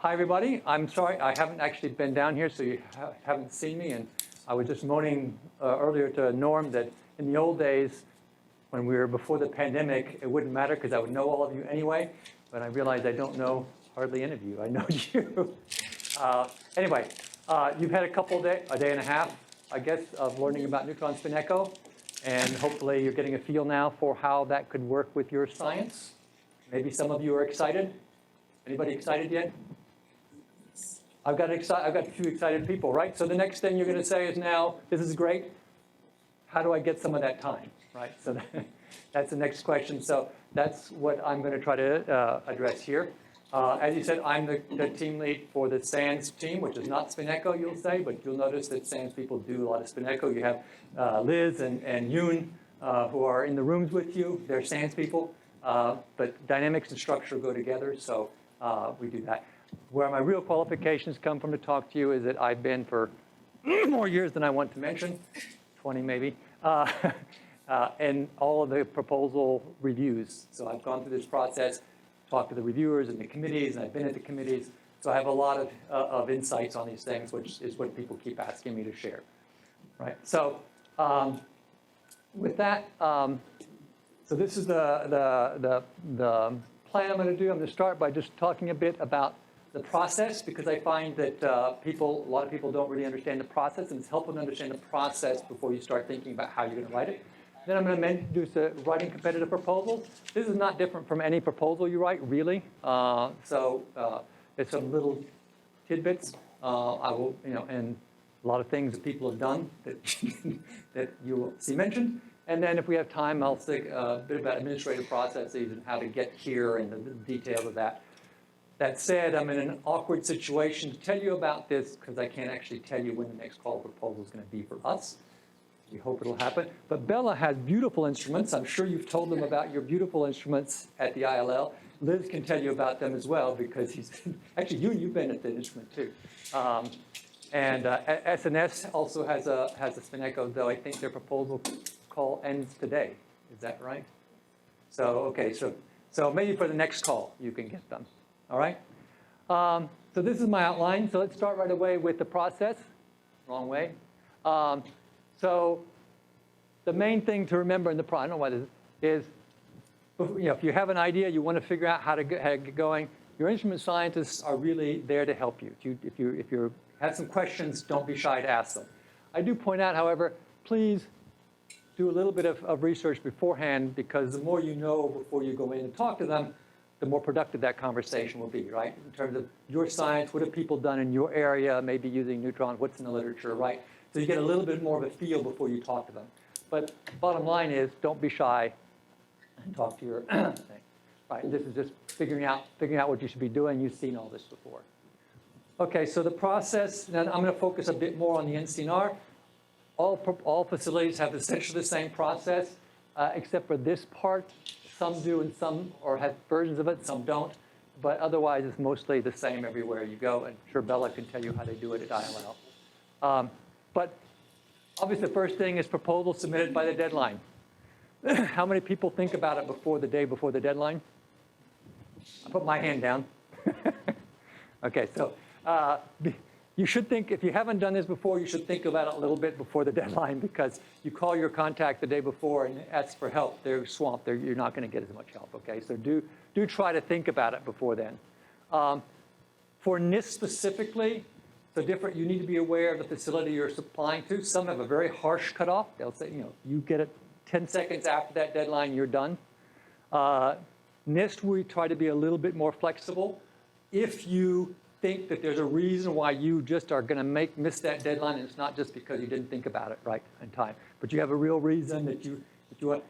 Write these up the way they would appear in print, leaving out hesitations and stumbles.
Hi, everybody. I'm sorry, I haven't actually been down here, so you haven't seen me. And I was just moaning earlier to Norm that in the old days, when we were before the pandemic, it wouldn't matter because I would know all of you anyway. But I realized I don't know hardly any of you. I know you. Anyway, you've had a day and a half, I guess, of learning about neutron spin echo. And hopefully you're getting a feel now for how that could work with your science. Maybe some of you are excited. Anybody excited yet? I've got a few excited people, right? So the next thing you're going to say is now, this is great. How do I get some of that time, right? So that's the next question. So that's what I'm going to try to address here. As you said, I'm the team lead for the SANS team, which is not spin echo, you'll say, but you'll notice that SANS people do a lot of spin echo. You have Liz and Yoon who are in the rooms with you. They're SANS people, but dynamics and structure go together, so we do that. Where my real qualifications come from to talk to you is that I've been for more years than I want to mention, 20 maybe, and all of the proposal reviews. So I've gone through this process, talked to the reviewers and the committees, and I've been at the committees. So I have a lot of insights on these things, which is what people keep asking me to share, right? So with that, so this is the plan I'm going to do. I'm going to start by just talking a bit about the process, because I find that a lot of people don't really understand the process, and it's helpful to understand the process before you start thinking about how you're going to write it. Then I'm going to introduce writing competitive proposals. This is not different from any proposal you write, really. So it's some little tidbits. I will, and a lot of things that people have done that that you will see mentioned. And then if we have time, I'll say a bit about administrative processes and how to get here and the details of that. That said, I'm in an awkward situation to tell you about this because I can't actually tell you when the next call proposal is going to be for us. We hope it'll happen. But Bella has beautiful instruments. I'm sure you've told them about your beautiful instruments at the ILL. Liz can tell you about them as well because actually you've been at the instrument too. And SNS also has a spin echo, though I think their proposal call ends today. Is that right? So, okay, so maybe for the next call you can get them. All right? So this is my outline. So let's start right away with the process. Wrong way. So the main thing to remember in the process, I don't know what it is, if you have an idea, you want to figure out how to get going, your instrument scientists are really there to help you. If you have some questions, don't be shy to ask them. I do point out, however, please do a little bit of research beforehand, because the more you know before you go in and talk to them, the more productive that conversation will be, right? In terms of your science, what have people done in your area, maybe using neutrons, what's in the literature, right? So you get a little bit more of a feel before you talk to them. But bottom line is, don't be shy and talk to your thing. Right, this is just figuring out what you should be doing. You've seen all this before. Okay, so the process, now I'm going to focus a bit more on the NCNR. All facilities have essentially the same process, except for this part. Some do and some or have versions of it, some don't. But otherwise, it's mostly the same everywhere you go. And I'm sure Bella can tell you how they do it at ILL. But obviously, the first thing is proposal submitted by the deadline. How many people think about it the day before the deadline? I put my hand down. Okay, so you should think, if you haven't done this before, you should think about it a little bit before the deadline, because you call your contact the day before and ask for help. They're swamped. You're not going to get as much help, okay? So do try to think about it before then. For NIST specifically, so you need to be aware of the facility you're supplying to. Some have a very harsh cutoff. They'll say, you get it 10 seconds after that deadline, you're done. NIST, we try to be a little bit more flexible. If you think that there's a reason why you just are going to miss that deadline, and it's not just because you didn't think about it right in time, but you have a real reason that you want,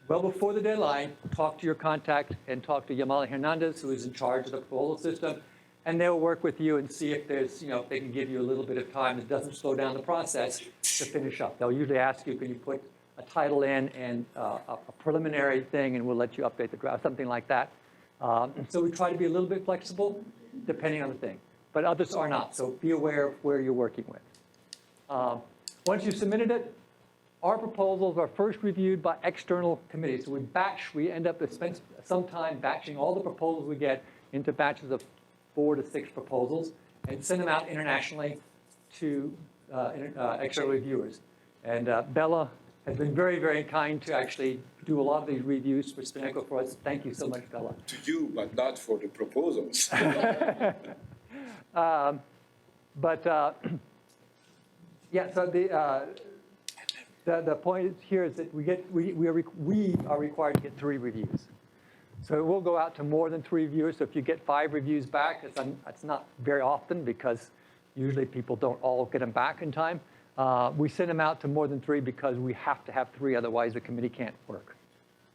well before the deadline, talk to your contact and talk to Yamali Hernandez, who is in charge of the proposal system, and they'll work with you and see if there's, if they can give you a little bit of time that doesn't slow down the process to finish up. They'll usually ask you, can you put a title in and a preliminary thing, and we'll let you update the draft, something like that. So we try to be a little bit flexible, depending on the thing. But others are not, so be aware of where you're working with. Once you've submitted it, our proposals are first reviewed by external committees. So we end up spending some time batching all the proposals we get into batches of 4 to 6 proposals and send them out internationally to external reviewers. And Bella has been very, very kind to actually do a lot of these reviews for Spinnaker for us. Thank you so much, Bella. To you, but not for the proposals. Yeah, so the point here is that we are required to get 3 reviews. So we'll go out to more than 3 reviewers. So if you get 5 reviews back, it's not very often because usually people don't all get them back in time. We send them out to more than 3 because we have to have 3, otherwise the committee can't work,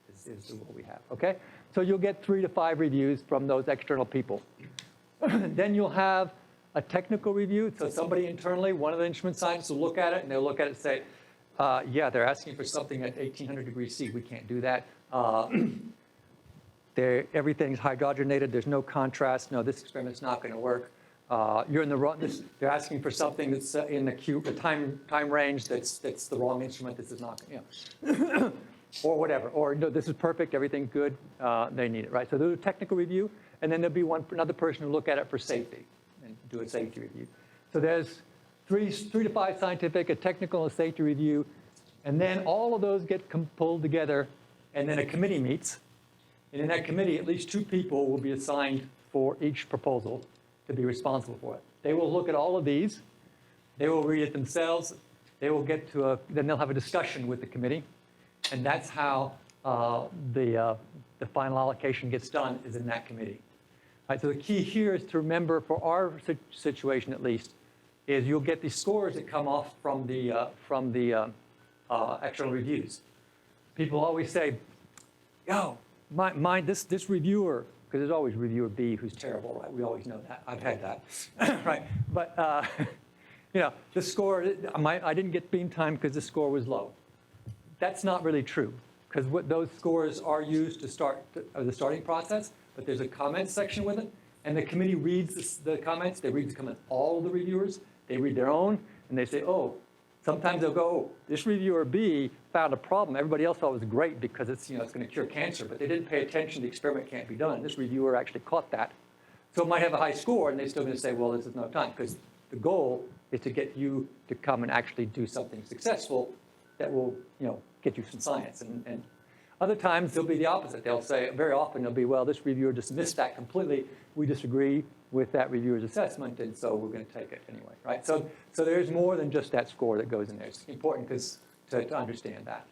is the rule we have, okay? So you'll get 3 to 5 reviews from those external people. Then you'll have a technical review. So somebody internally, one of the instrument scientists will look at it, and they'll look at it and say, yeah, they're asking for something at 1800 degrees C. We can't do that. Everything's hydrogenated. There's no contrast. No, this experiment's not going to work. You're in the wrong. They're asking for something that's in the time range that's the wrong instrument. This is not, or whatever. Or no, this is perfect. Everything's good. They need it, right? So there's a technical review, and then there'll be another person who look at it for safety and do a safety review. So there's 3 to 5 scientific, a technical, and a safety review, and then all of those get pulled together, and then a committee meets. And in that committee, at least 2 people will be assigned for each proposal to be responsible for it. They will look at all of these. They will read it themselves. They will get to then they'll have a discussion with the committee. And that's how the final allocation gets done, is in that committee. All right, so the key here is to remember, for our situation at least, is you'll get the scores that come off from the external reviews. People always say, yo, this reviewer, because there's always reviewer B who's terrible, right? We always know that. I've had that, right? But, the score, I didn't get beam time because the score was low. That's not really true, because what those scores are used to start the starting process, but there's a comments section with it, and the committee reads the comments. They read the comments, all the reviewers. They read their own, and they say, oh, sometimes they'll go, oh, this reviewer B found a problem. Everybody else thought it was great because it's going to cure cancer, but they didn't pay attention. The experiment can't be done. This reviewer actually caught that. So it might have a high score, and they're still going to say, well, this is no time, because the goal is to get you to come and actually do something successful that will, get you some science. And other times they'll be the opposite. They'll say, very often they'll be, well, this reviewer just missed that completely. We disagree with that reviewer's assessment, and so we're going to take it anyway, right? So there's more than just that score that goes in there. It's important to understand that.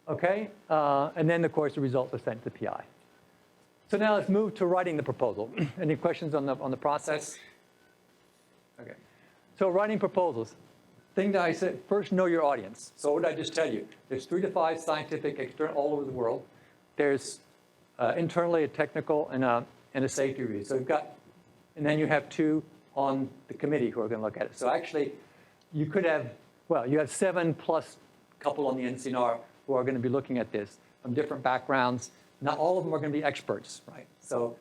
Okay, and then of course the results are sent to the PI. So now let's move to writing the proposal. Any questions on the process? Okay, so writing proposals. Thing that I said, first know your audience. So what did I just tell you? There's 3 to 5 scientific external all over the world. There's internally a technical and a safety review. So you've got, and then you have 2 on the committee who are going to look at it. So actually, you could have, you have 7 plus a couple on the NCNR who are going to be looking at this from different backgrounds. Not all of them are going to be experts, right? So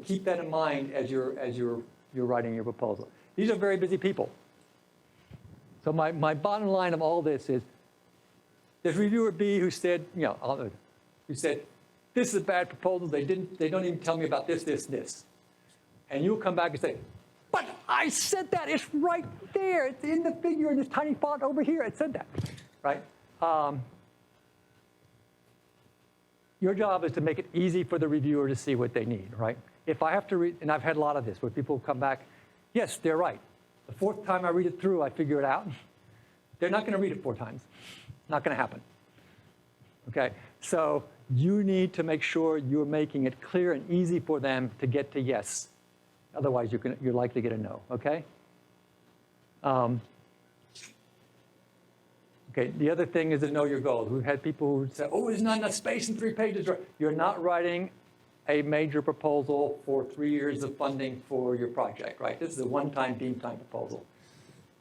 keep that in mind as you're writing your proposal. These are very busy people. So my bottom line of all this is, there's reviewer B who said, this is a bad proposal. They don't even tell me about this. And you'll come back and say, but I said that. It's right there. It's in the figure in this tiny font over here. It said that, right? Your job is to make it easy for the reviewer to see what they need, right? If I have to read, and I've had a lot of this, where people come back, yes, they're right. The 4th time I read it through, I figure it out. They're not going to read it 4 times. Not going to happen. Okay? So you need to make sure you're making it clear and easy for them to get to yes. Otherwise, you're likely to get a no. Okay? Okay. The other thing is to know your goals. We've had people who say, oh, there's not enough space in 3 pages. You're not writing a major proposal for 3 years of funding for your project, right? This is a one-time beam time proposal.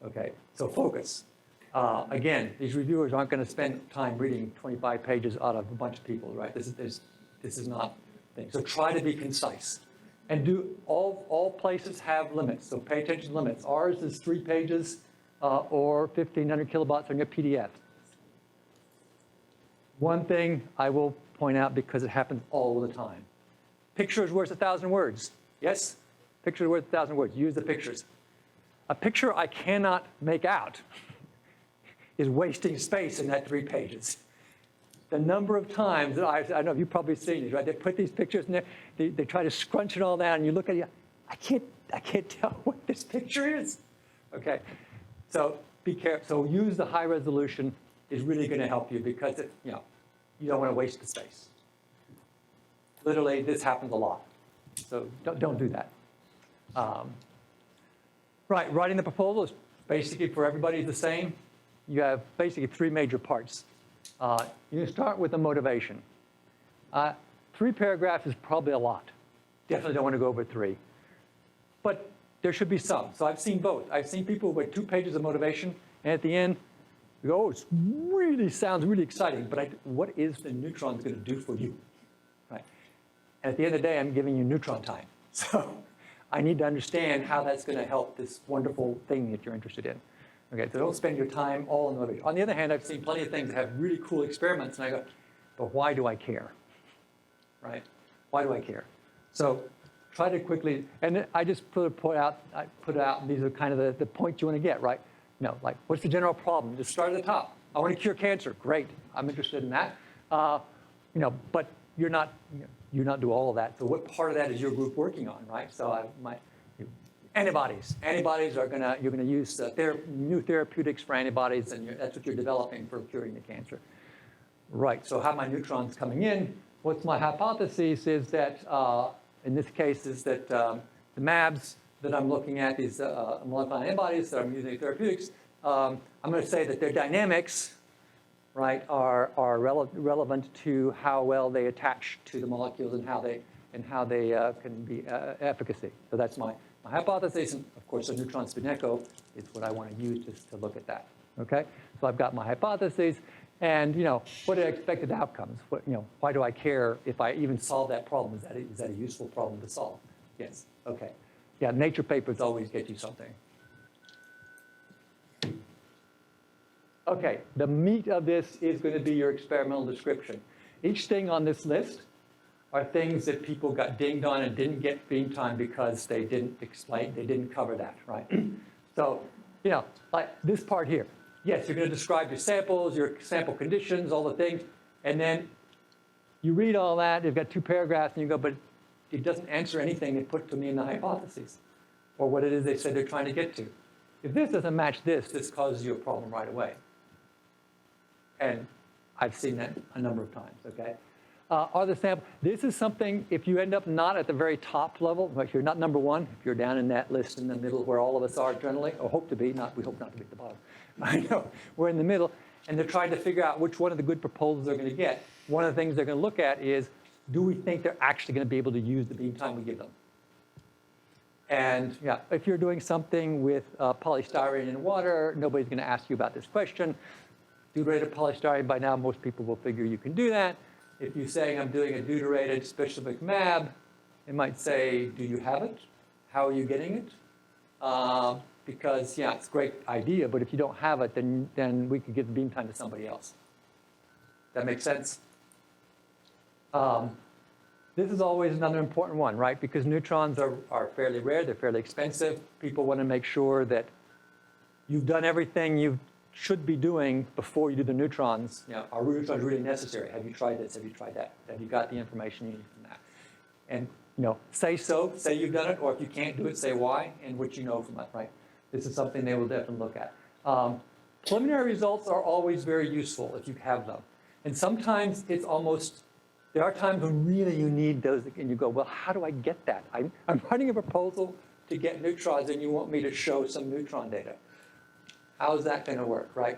Okay, so focus. Again, these reviewers aren't going to spend time reading 25 pages out of a bunch of people, right? This is not thing. So try to be concise. And all places have limits, so pay attention to limits. Ours is 3 pages or 1,500 kilobytes on your PDF. One thing I will point out, because it happens all the time. Picture is worth 1,000 words. Yes? Pictures are worth 1,000 words. Use the pictures. A picture I cannot make out is wasting space in that 3 pages. The number of times that I know you've probably seen these, right? They put these pictures in there, they try to scrunch it all down, and you look at it, I can't tell what this picture is. Okay, so be careful. So use the high resolution is really going to help you because you don't want to waste the space. Literally, this happens a lot, so don't do that. Right, writing the proposal is basically for everybody the same. You have basically 3 major parts. You start with the motivation. 3 paragraphs is probably a lot. Definitely don't want to go over 3. But there should be some. So I've seen both. I've seen people with 2 pages of motivation, and at the end, you go, oh, it really sounds really exciting, but what is the neutrons going to do for you? Right? And at the end of the day, I'm giving you neutron time. So I need to understand how that's going to help this wonderful thing that you're interested in. Okay, so don't spend your time all on motivation. On the other hand, I've seen plenty of things that have really cool experiments, and I go, but why do I care? Right? Why do I care? So try to quickly, and I just put out, these are kind of the points you want to get, right? No, like, what's the general problem? Just start at the top. I want to cure cancer. Great, I'm interested in that. But you're not do all of that. So what part of that is your group working on, right? So antibodies. Antibodies are you're gonna use new therapeutics for antibodies, and that's what you're developing for curing the cancer. Right, so how are my neutrons coming in? What's my hypothesis is that, in this case, is that the MABs that I'm looking at, these molecular antibodies that I'm using in therapeutics, I'm gonna say that their dynamics, right, are relevant to how well they attach to the molecules and how they can be efficacy. So that's my hypothesis, and of course the neutron spin echo is what I want to use to look at that. Okay, so I've got my hypotheses, and what are expected outcomes? Why do I care if I even solve that problem? Is that a useful problem to solve? Yes. Okay. Yeah, nature papers always get you something. Okay, the meat of this is going to be your experimental description. Each thing on this list are things that people got dinged on and didn't get beam time because they didn't explain, they didn't cover that, right? So, like this part here. Yes, you're going to describe your samples, your sample conditions, all the things, and then you read all that, you've got 2 paragraphs, and you go, but it doesn't answer anything they put to me in the hypotheses, or what it is they said they're trying to get to. If this doesn't match this causes you a problem right away. And I've seen that a number of times, okay? Are the sample, this is something, if you end up not at the very top level, if you're not number 1, if you're down in that list in the middle where all of us are generally, or hope to be, we hope not to be at the bottom. I know, we're in the middle, and they're trying to figure out which one of the good proposals they're going to get. One of the things they're going to look at is, do we think they're actually going to be able to use the beam time we give them? And yeah, if you're doing something with polystyrene in water, nobody's going to ask you about this question. Deuterated polystyrene, by now most people will figure you can do that. If you're saying I'm doing a deuterated specific MAB, it might say, do you have it? How are you getting it? Because yeah, it's a great idea, but if you don't have it, then we could give the beam time to somebody else. That makes sense? This is always another important one, right? Because neutrons are fairly rare, they're fairly expensive. People want to make sure that you've done everything you should be doing before you do the neutrons. Are neutrons really necessary? Have you tried this? Have you tried that? Have you got the information you need from that? And say so, say you've done it, or if you can't do it, say why and what you know from that, right? This is something they will definitely look at. Preliminary results are always very useful if you have them. And sometimes it's almost, there are times when really you need those, and you go, well, how do I get that? I'm writing a proposal to get neutrons, and you want me to show some neutron data. How is that going to work, right?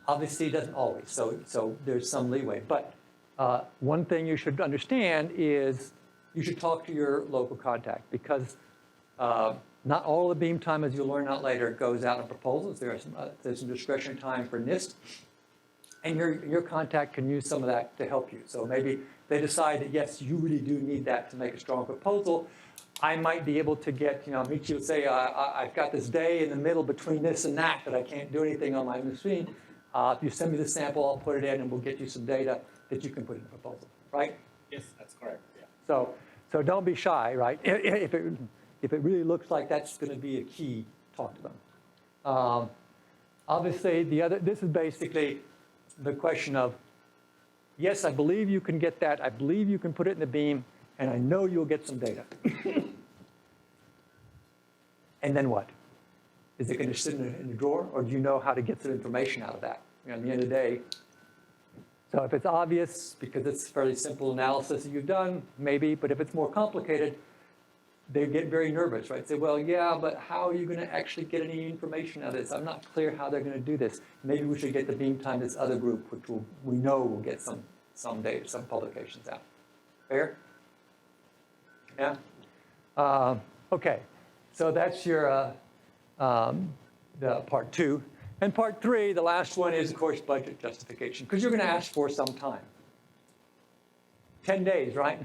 Obviously, it doesn't always, so there's some leeway. But one thing you should understand is you should talk to your local contact, because not all the beam time, as you'll learn out later, goes out in proposals. There's some discretion time for NIST, and your contact can use some of that to help you. So maybe they decide that, yes, you really do need that to make a strong proposal. I might be able to get, meet you and say, I've got this day in the middle between this and that I can't do anything on my machine. If you send me the sample, I'll put it in, and we'll get you some data that you can put in the proposal, right? Yes, that's correct. Yeah. So don't be shy, right? If it really looks like that's going to be a key, talk to them. Obviously, this is basically the question of, yes, I believe you can get that. I believe you can put it in the beam, and I know you'll get some data. And then what? Is it going to sit in the drawer, or do you know how to get some information out of that? At the end of the day, so if it's obvious, because it's fairly simple analysis that you've done, maybe, but if it's more complicated, they get very nervous, right? Say, well, yeah, but how are you going to actually get any information out of this? I'm not clear how they're going to do this. Maybe we should get the beam time this other group, which we know will get some data, some publications out. Fair? Yeah? Okay, so that's your the part 2. And part 3, the last one, is, of course, budget justification, because you're going to ask for some time. 10 days, right?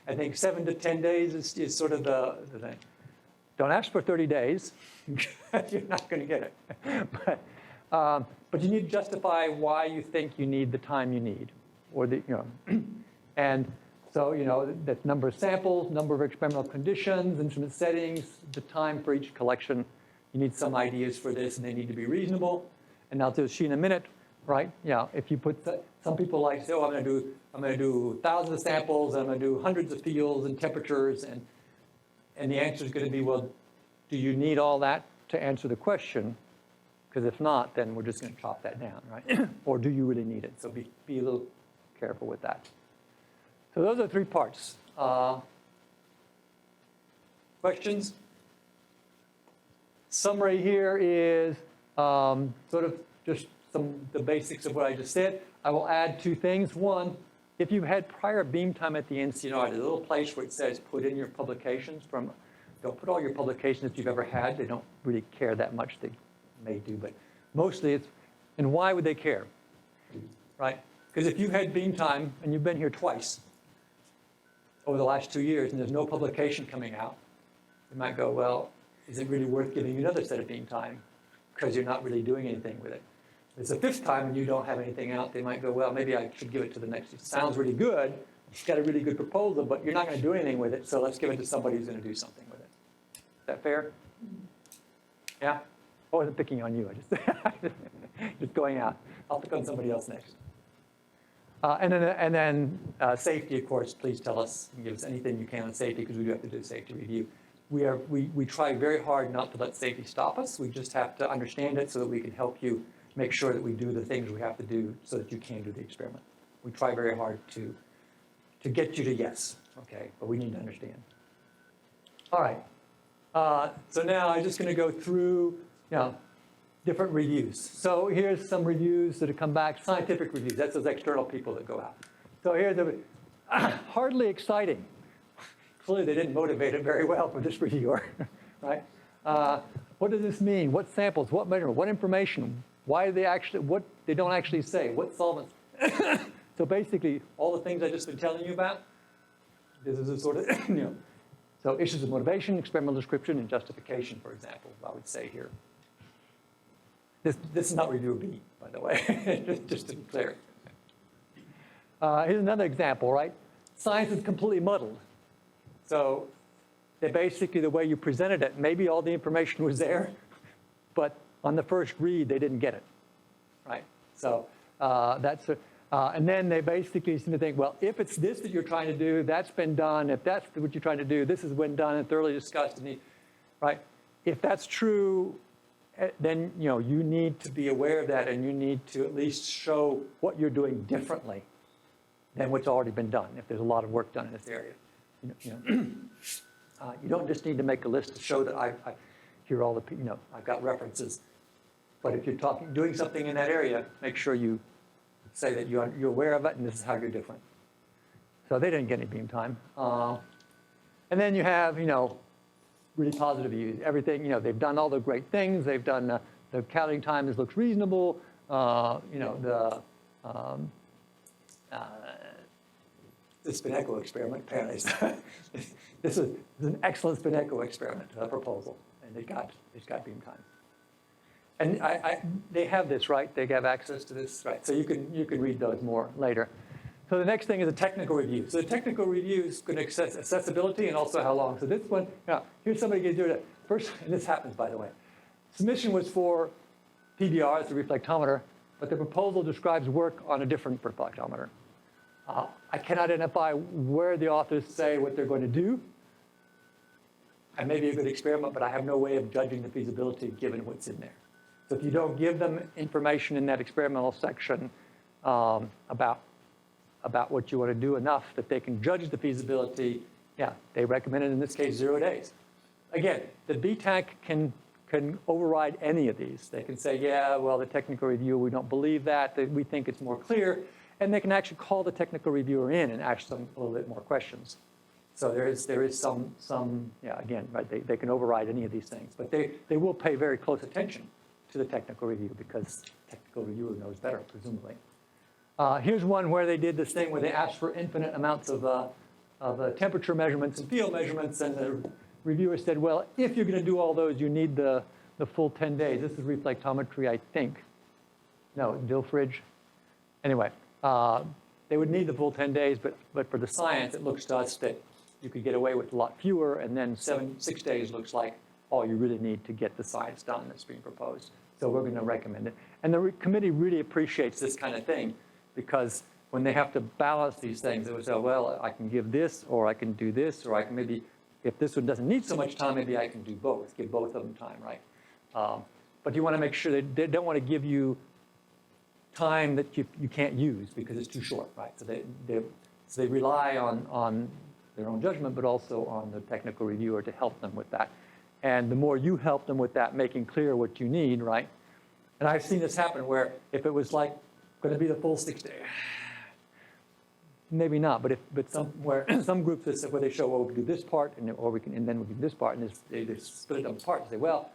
I think 7 to 10 days is sort of the thing. Don't ask for 30 days. You're not going to get it. But you need to justify why you think you need the time you need, or and so that's number of samples, number of experimental conditions, instrument settings, the time for each collection. You need some ideas for this, and they need to be reasonable. And I'll do she in a minute, right? Yeah, if you put some people like say, oh, I'm going to do thousands of samples, and I'm going to do hundreds of fields and temperatures, and the answer is going to be, well, do you need all that to answer the question? Because if not, then we're just going to chop that down, right? Or do you really need it? So be a little careful with that. So those are 3 parts. Questions? Summary here is sort of just the basics of what I just said. I will add 2 things. One, if you've had prior beam time at the NCNR, there's a little place where it says put in your publications don't put all your publications that you've ever had. They don't really care that much. They may do, but mostly it's, and why would they care, right? Because if you've had beam time and you've been here twice over the last 2 years and there's no publication coming out, you might go, well, is it really worth giving you another set of beam time? Because you're not really doing anything with it. If it's the 5th time and you don't have anything out, they might go, well, maybe I should give it to the next. It sounds really good. It's got a really good proposal, but you're not going to do anything with it, so let's give it to somebody who's going to do something with it. Is that fair? Yeah? I wasn't picking on you. I just going out. I'll pick on somebody else next. And then safety, of course. Please tell us, give us anything you can on safety, because we do have to do a safety review. We try very hard not to let safety stop us. We just have to understand it so that we can help you make sure that we do the things we have to do so that you can do the experiment. We try very hard to get you to yes, okay? But we need to understand. All right. So now I'm just going to go through different reviews. So here's some reviews that have come back, scientific reviews. That's those external people that go out. So here's hardly exciting. Clearly, they didn't motivate it very well for this reviewer, right? What does this mean? What samples? What measurement? What information? Why do they actually? What they don't actually say? What solvents? So basically, all the things I've just been telling you about. This is a sort of So issues of motivation, experimental description, and justification, for example, I would say here. This is not review B, by the way, just to be clear. Here's another example, right? Science is completely muddled. So basically the way you presented it, maybe all the information was there, but on the first read, they didn't get it, right? So and then they basically seem to think, well, if it's this that you're trying to do, that's been done. If that's what you're trying to do, this has been done and thoroughly discussed, right? If that's true, then you need to be aware of that, and you need to at least show what you're doing differently than what's already been done. If there's a lot of work done in this area, you don't just need to make a list to show that I hear all the I've got references. But if you're doing something in that area, make sure you say that you're aware of it, and this is how you're different. So they didn't get any beam time. And then you have really positive views. Everything, they've done all the great things. They've done the counting time looks reasonable. The Spinecco experiment, apparently. This is an excellent Spinecco experiment proposal, and it's got beam time. And they have this, right? They have access to this, right? So you can read those more later. So the next thing is a technical review. So the technical review is going to assess accessibility and also how long. So this one, here's somebody going to do it. First, and this happens, by the way. Submission was for PBR, it's a reflectometer, but the proposal describes work on a different reflectometer. I cannot identify where the authors say what they're going to do. It may be a good experiment, but I have no way of judging the feasibility given what's in there. So if you don't give them information in that experimental section about what you want to do enough that they can judge the feasibility, they recommend it in this case 0 days. Again, the BTAC can override any of these. They can say, yeah, well, the technical review, we don't believe that we think it's more clear, and they can actually call the technical reviewer in and ask them a little bit more questions. So there is some again, right, they can override any of these things, but they will pay very close attention to the technical review because the technical reviewer knows better, presumably. Here's one where they did this thing where they asked for infinite amounts of temperature measurements and field measurements, and the reviewer said, well, if you're going to do all those, you need the full 10 days. This is reflectometry, I think. No, Dilfridge. Anyway, they would need the full 10 days, but for the science, it looks to us that you could get away with a lot fewer, and then 6 days looks like all you really need to get the science done that's being proposed. So we're going to recommend it. And the committee really appreciates this kind of thing because when they have to balance these things, they would say, well, I can give this, or I can do this, or I can maybe, if this one doesn't need so much time, maybe I can do both, give both of them time, right? But you want to make sure they don't want to give you time that you can't use because it's too short, right? So they rely on their own judgment, but also on the technical reviewer to help them with that. And the more you help them with that, making clear what you need, right? And I've seen this happen where if it was like going to be the full 6 days, maybe not, but some groups where they show, well, we can do this part, and then we can do this part, and they split it up apart and say, well,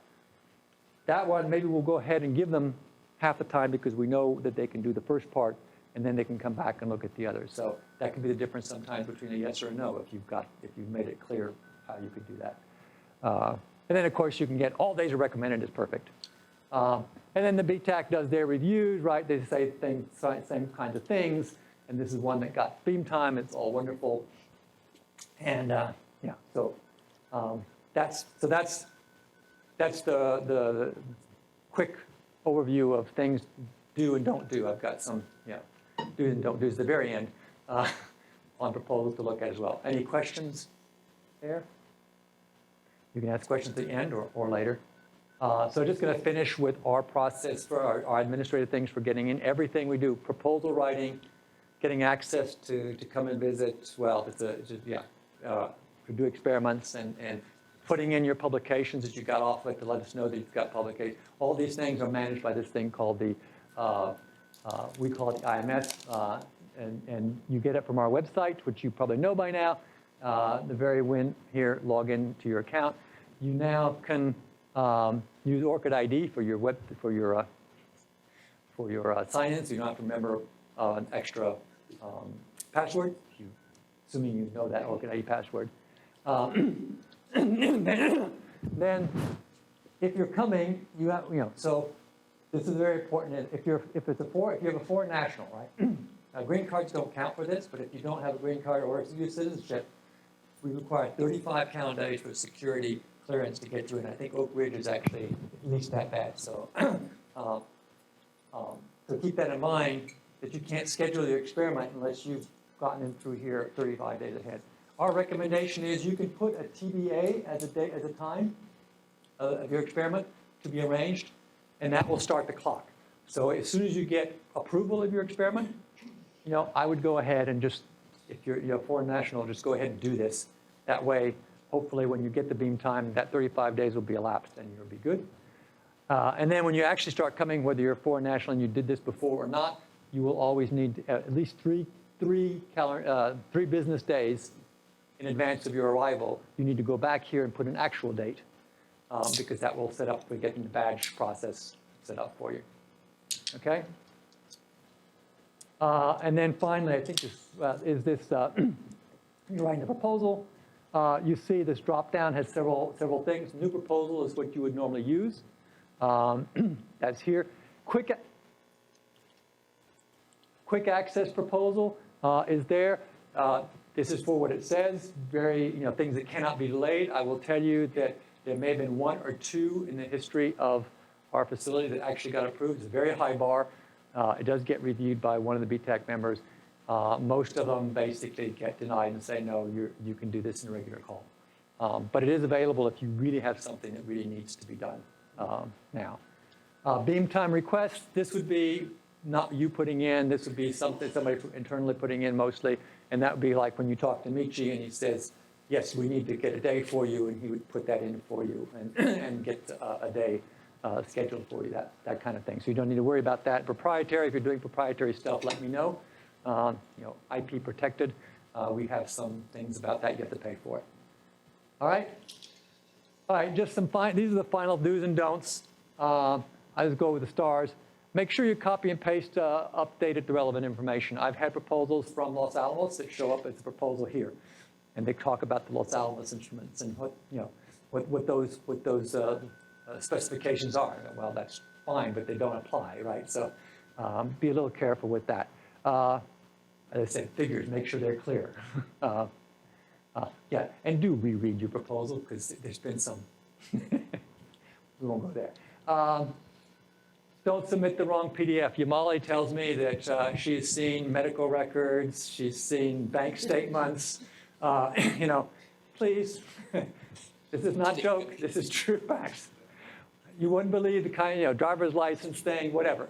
that one maybe we'll go ahead and give them half the time because we know that they can do the first part, and then they can come back and look at the others. So that can be the difference sometimes between a yes or a no if you've made it clear how you could do that. And then of course you can get all days are recommended is perfect. And then the BTAC does their reviews, right? They say same kinds of things. And this is one that got theme time. It's all wonderful. And that's the quick overview of things do and don't do. I've got some do and don't do's at the very end on proposals to look at as well. Any questions there? You can ask questions at the end or later. So just going to finish with our process for our administrative things for getting in everything we do. Proposal writing, getting access to come and visit, well, to do experiments and putting in your publications that you got off of to let us know that you've got publications. All these things are managed by this thing called the, we call it the IMS, and you get it from our website, which you probably know by now. The very win here, log in to your account. You now can use ORCID ID for your sign-in, so you don't have to remember an extra password, assuming you know that ORCID ID password. Then, if you're coming, you have so this is very important. If you have a foreign national, right? Green cards don't count for this, but if you don't have a green card or EU citizenship, we require 35 calendar days for security clearance to get you in. I think Oak Ridge is actually at least that bad. So, so keep that in mind that you can't schedule your experiment unless you've gotten in through here 35 days ahead. Our recommendation is you can put a TBA as a time of your experiment to be arranged, and that will start the clock. So as soon as you get approval of your experiment, I would go ahead and just, if you're a foreign national, just go ahead and do this. That way, hopefully when you get the beam time, that 35 days will be elapsed and you'll be good. And then when you actually start coming, whether you're a foreign national and you did this before or not, you will always need at least three business days in advance of your arrival. You need to go back here and put an actual date because that will set up for getting the badge process set up for you. Okay? And then finally, I think this is this, you're writing the proposal. You see this drop-down has several things. New proposal is what you would normally use. That's here. Quick access proposal. is there. This is for what it says, very, things that cannot be delayed. I will tell you that there may have been one or two in the history of our facility that actually got approved. It's a very high bar. It does get reviewed by one of the BTAC members. Most of them basically get denied and say, no, you can do this in a regular call. But it is available if you really have something that really needs to be done now. Beam time request, this would be not you putting in, this would be something somebody internally putting in mostly, and that would be like when you talk to Michi and he says, yes, we need to get a day for you, and he would put that in for you and get a day scheduled for you, that kind of thing. So you don't need to worry about that. Proprietary, if you're doing proprietary stuff, let me know. IP protected, we have some things about that, you have to pay for it. All right? All right, just these are the final do's and don'ts. I just go with the stars. Make sure you copy and paste updated the relevant information. I've had proposals from Los Alamos that show up as a proposal here. And they talk about the Los Alamos instruments and what those specifications are. Well, that's fine, but they don't apply, right? So be a little careful with that. As I said, figures, make sure they're clear. Yeah, and do reread your proposal because there's been some. We won't go there. Don't submit the wrong PDF. Yamali tells me that she's seen medical records, she's seen bank statements. Please, this is not joke, this is true facts. You wouldn't believe the kind, driver's license thing, whatever.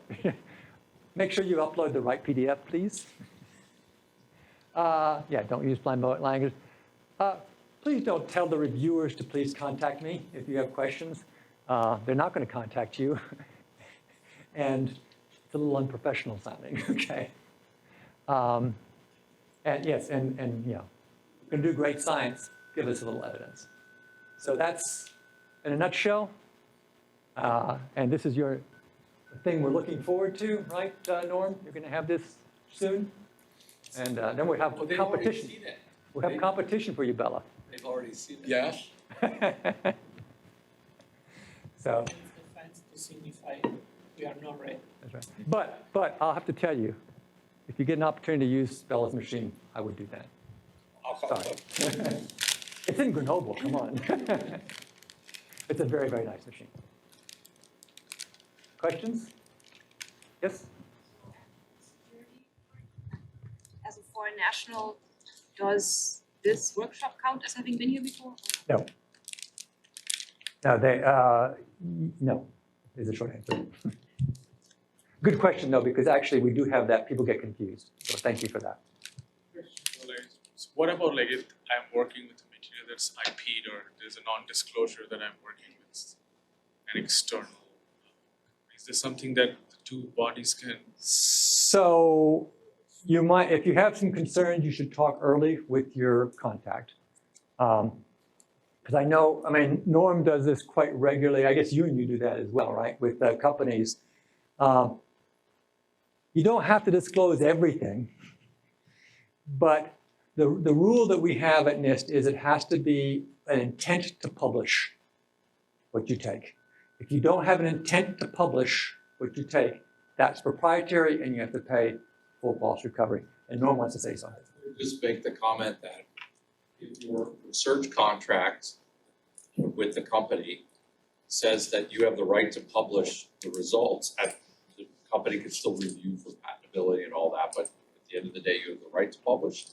Make sure you upload the right PDF, please. Yeah, don't use flamboyant language. Please don't tell the reviewers to please contact me if you have questions. They're not going to contact you. And it's a little unprofessional sounding, okay? And yes, and going to do great science, give us a little evidence. So that's, in a nutshell, and this is the thing we're looking forward to, right, Norm? You're going to have this soon? And then we have competition. We'll have competition for you, Bella. They've already seen it. Yes? So. The facts to signify we are not ready. That's right. But I'll have to tell you, if you get an opportunity to use Bella's machine, I would do that. I'll call Sorry. them. It's in Grenoble, come on. It's a very, very nice machine. Questions? Yes? As a foreign national, does this workshop count as having been here before? No. No, is the short answer. Good question, though, because actually we do have that. People get confused. So thank you for that. So what about like if I'm working with a material that's IP'd or there's a non-disclosure that I'm working with an external? Is this something that the two bodies can? So you might, if you have some concerns, you should talk early with your contact. Because I know, Norm does this quite regularly. I guess you do that as well, right? With companies. You don't have to disclose everything, but the rule that we have at NIST is it has to be an intent to publish what you take. If you don't have an intent to publish what you take, that's proprietary and you have to pay full cost recovery. And Norm wants to say something. Just make the comment that if your research contract with the company says that you have the right to publish the results, the company can still review for patentability and all that, but at the end of the day, you have the right to publish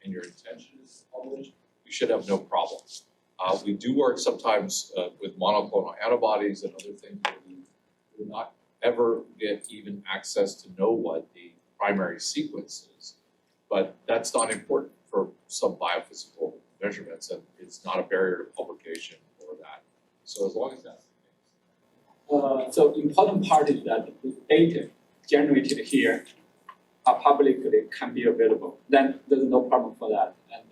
and your intention is to publish, you should have no problem. We do work sometimes with monoclonal antibodies and other things where we will not ever get even access to know what the primary sequence is. But that's not important for some biophysical measurements, and it's not a barrier to publication or that. So as long as that's the case. So important part is that the data generated here are publicly can be available. Then there's no problem for that. And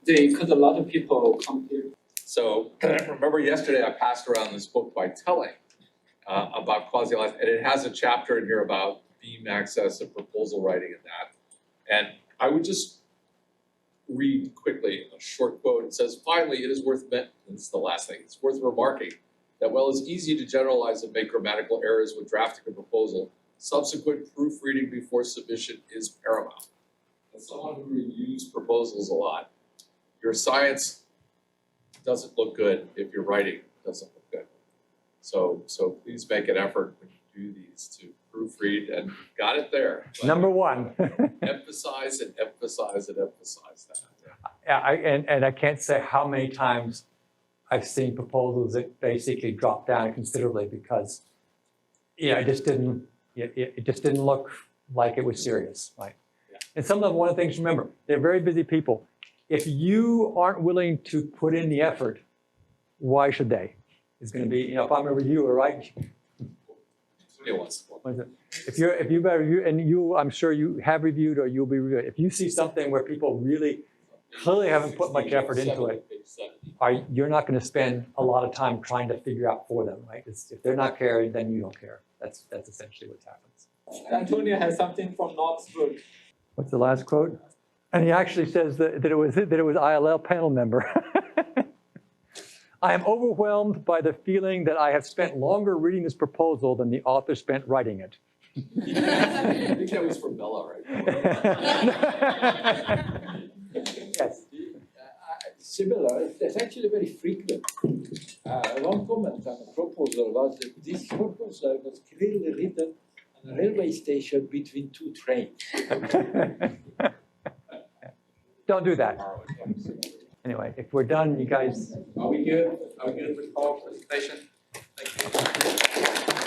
because a lot of people come here. So remember yesterday I passed around this book by Telling about quasi-life, and it has a chapter in here about beam access and proposal writing and that. And I would just read quickly a short quote. It says, finally, it is worth, and it's the last thing, it's worth remarking that while it's easy to generalize and make grammatical errors when drafting a proposal, subsequent proofreading before submission is paramount. as someone who reviews proposals a lot, your science doesn't look good if your writing doesn't look good. So please make an effort when you do these to proofread, and you've got it there. But Number one. emphasize and emphasize and emphasize that. And I can't say how many times I've seen proposals that basically drop down considerably because, it just didn't look like it was serious, right? Yeah. And some of them, one of the things to remember, they're very busy people. If you aren't willing to put in the effort, why should they? It's going to be, if I'm a reviewer, right? Somebody wants one. What is it? If you've reviewed, and I'm sure you have reviewed or you'll be reviewed, if you see something where people really clearly haven't put much effort into it, you're not going to spend a lot of time trying to figure out for them, right? If they're not caring, then you don't care. That's essentially what happens. Antonio has something from Knott's book. What's the last quote? And he actually says that it was ILL panel member. I am overwhelmed by the feeling that I have spent longer reading this proposal than the author spent writing it. I think that was from Bella, right? Yes. Similar, it's actually very frequent. One comment on a proposal was that this proposal was clearly written on a railway station between two trains. Don't do that. Anyway, if we're done, you guys. Are we good? Are we good with the PowerPoint presentation? Thank you.